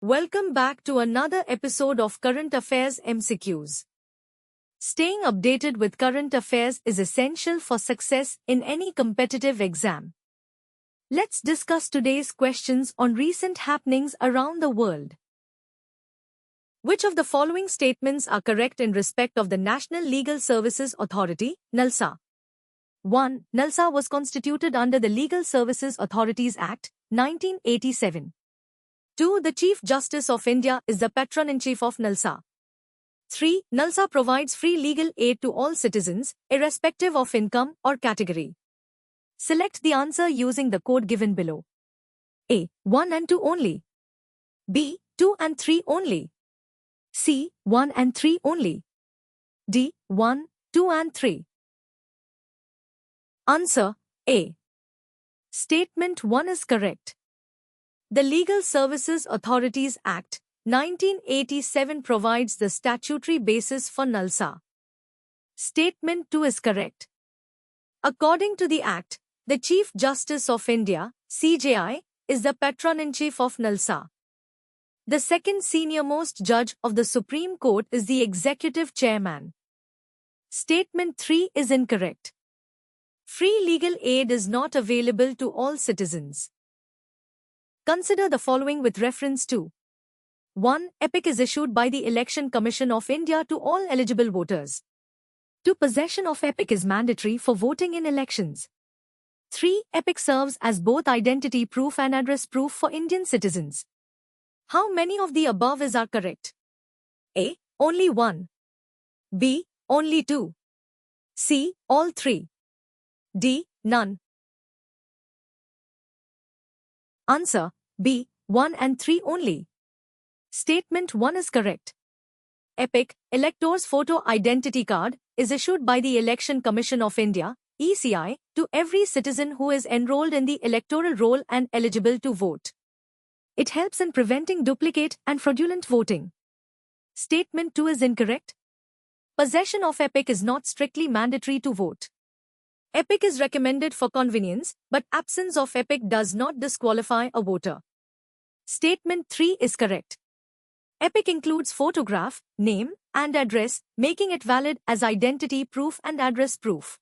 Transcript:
Welcome back to another episode of Current Affairs MCQs. Staying updated with current affairs is essential for success in any competitive exam. Let's discuss today's questions on recent happenings around the world. Which of the following statements are correct in respect of the National Legal Services Authority, NLSA? 1. NLSA was constituted under the Legal Services Authorities Act, 1987. 2. The Chief Justice of India is the Patron-in-Chief of NLSA. 3. NLSA provides free legal aid to all citizens, irrespective of income or category. Select the answer using the code given below. A. 1 and 2 only. B. 2 and 3 only. C. 1 and 3 only. D. 1, 2 and 3. Answer A. Statement 1 is correct. The Legal Services Authorities Act, 1987 provides the statutory basis for NLSA. Statement 2 is correct. According to the Act, the Chief Justice of India, CJI, is the Patron-in-Chief of NLSA. The second senior-most judge of the Supreme Court is the Executive Chairman. Statement 3 is incorrect. Free legal aid is not available to all citizens. Consider the following with reference to 1. EPIC is issued by the Election Commission of India to all eligible voters. 2. Possession of EPIC is mandatory for voting in elections. 3. EPIC serves as both identity proof and address proof for Indian citizens. How many of the above are correct? A. Only 1. B. Only 2. C. All 3. D. None. Answer B. 1 and 3 only. Statement 1 is correct. EPIC, Elector's Photo Identity Card, is issued by the Election Commission of India, ECI, to every citizen who is enrolled in the electoral roll and eligible to vote. It helps in preventing duplicate and fraudulent voting. Statement 2 is incorrect. Possession of EPIC is not strictly mandatory to vote. EPIC is recommended for convenience, but absence of EPIC does not disqualify a voter. Statement 3 is correct. EPIC includes photograph, name, and address, making it valid as identity proof and address proof.